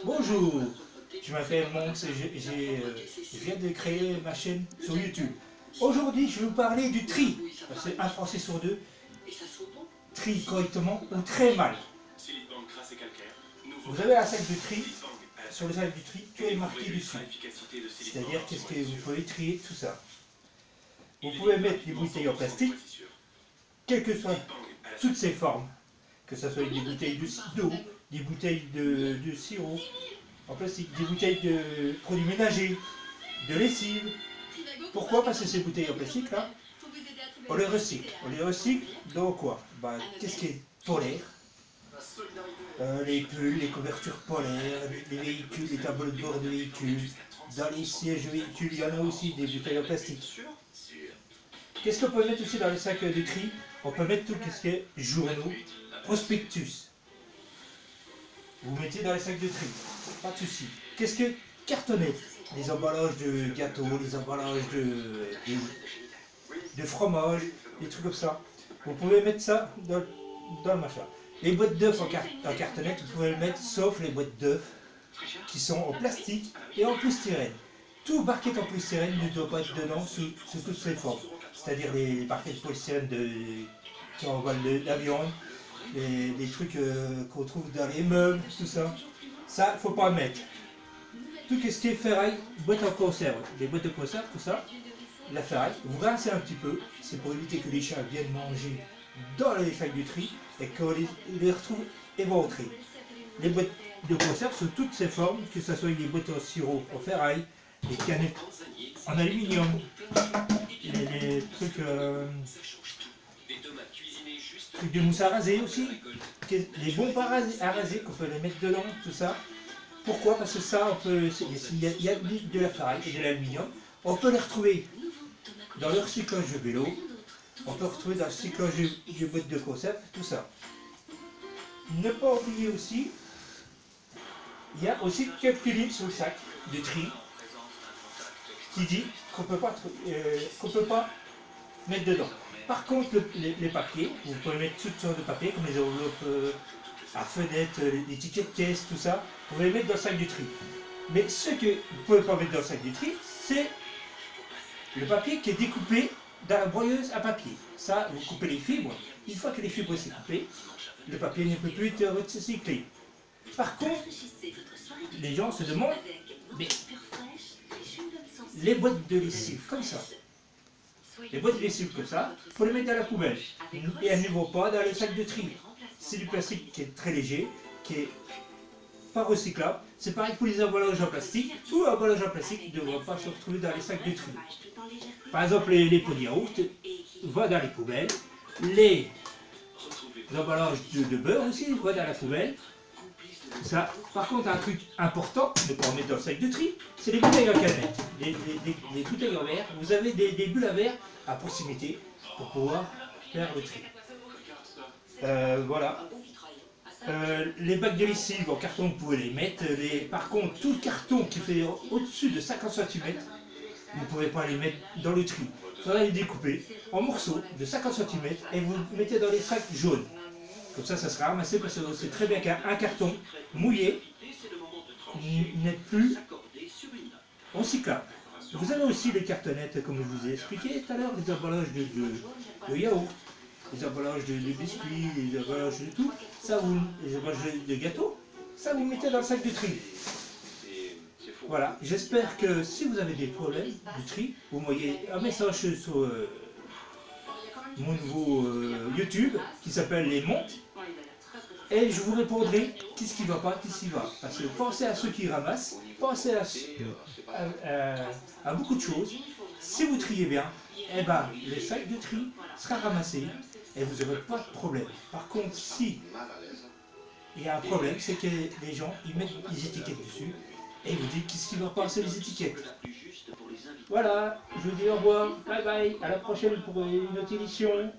Bonjour, je m'appelle Monks et je viens de créer ma chaîne sur YouTube. Aujourd'hui, je vais vous parler du tri. Parce que un Français sur deux trie correctement ou très mal. Vous avez un sac de tri. Sur le sac du tri, tout est marqué dessus. C'est-à-dire qu'est-ce que vous pouvez trier, tout ça. Vous pouvez mettre des bouteilles en plastique, quelles que soient toutes ces formes. Que ce soit des bouteilles d'eau, des bouteilles de sirop en plastique, des bouteilles de produits ménagers, de lessive. Pourquoi? Parce que ces bouteilles en plastique là, on les recycle. On les recycle dans quoi? Qu'est-ce qui est polaire? Les pulls, les couvertures polaires, les véhicules, les tableaux de bord de véhicules. Dans les sièges de véhicules, il y en a aussi des bouteilles en plastique. Qu'est-ce qu'on peut mettre aussi dans le sac de tri? On peut mettre tout ce qui est journaux, prospectus. Vous mettez dans les sacs de tri, pas de souci. Qu'est-ce que cartonnettes? Les emballages de gâteaux, les emballages de fromage, des trucs comme ça. Vous pouvez mettre ça dans le machin. Les boîtes d'œufs en cartonnette, vous pouvez le mettre, sauf les boîtes d'œufs qui sont en plastique et en polystyrène. Tout barquette en polystyrène ne doit pas être dedans sous toutes ses formes. C'est-à-dire les barquettes de polystyrène qui envoient la viande, les trucs qu'on trouve dans les meubles, tout ça. Ça, il ne faut pas le mettre. Tout ce qui est ferraille, boîte en conserve, les boîtes de conserve, tout ça, la ferraille, vous rincez un petit peu, c'est pour éviter que les chats viennent manger dans les sacs du tri et qu'on les retrouve éventrés. Les boîtes de conserve sous toutes ces formes, que ce soit les boîtes en sirop en ferraille, les canettes en aluminium, les trucs de mousse à raser aussi, les bombes à raser qu'on peut les mettre dedans, tout ça. Pourquoi? Parce que ça, on peut, il y a de la ferraille et de l'aluminium, on peut les retrouver dans le recyclage de vélo, on peut retrouver dans le recyclage de boîtes de conserve, tout ça. Ne pas oublier aussi, il y a aussi quelques lignes sur le sac de tri qui dit qu'on ne peut pas mettre dedans. Par contre, les papiers, vous pouvez mettre toutes sortes de papiers, comme les enveloppes à fenêtres, les tickets de caisse, tout ça, vous pouvez les mettre dans le sac du tri. Mais ce que vous ne pouvez pas mettre dans le sac du tri, c'est le papier qui est découpé dans la broyeuse à papier. Ça, vous coupez les fibres. Une fois que les fibres sont coupées, le papier ne peut plus être recyclé. Par contre, les gens se demandent, mais les boîtes de lessive comme ça, les boîtes de lessive comme ça, il faut les mettre dans la poubelle. Et elles ne vont pas dans le sac de tri. C'est du plastique qui est très léger, qui est pas recyclable. C'est pareil pour les emballages en plastique. Tout emballage en plastique ne devra pas se retrouver dans les sacs de tri. Par exemple, les pots de yaourt vont dans les poubelles. Les emballages de beurre aussi vont dans la poubelle. Ça, par contre, un truc important, ne pas en mettre dans le sac de tri, c'est les bouteilles en canette. Les bouteilles en verre, vous avez des bulles à verre à proximité pour pouvoir faire le tri. Voilà. Les bacs de lessive en carton, vous pouvez les mettre. Par contre, tout le carton qui fait au-dessus de 50 cm, vous ne pouvez pas les mettre dans le tri. Il faudra les découper en morceaux de 50 cm et vous les mettez dans les sacs jaunes. Comme ça sera ramassé parce que c'est très bien qu'un carton mouillé n'est plus recyclable. Vous avez aussi les cartonnettes, comme je vous ai expliqué tout à l'heure, les emballages de yaourt, les emballages de biscuits, les emballages de tout, ça les emballages de gâteaux, ça vous mettez dans le sac de tri. Voilà, j'espère que si vous avez des problèmes de tri, vous m'envoyez un message sur mon nouveau YouTube qui s'appelle Les Montes et je vous répondrai qu'est-ce qui ne va pas, qu'est-ce qui va. Parce que pensez à ceux qui ramassent, pensez à beaucoup de choses. Si vous triez bien, eh ben, le sac de tri sera ramassé et vous n'aurez pas de problème. Par contre, si il y a un problème, c'est que les gens ils mettent des étiquettes dessus et ils vous disent qu'est-ce qui ne va pas, c'est les étiquettes. Voilà, je vous dis au revoir, bye bye, à la prochaine pour une autre édition.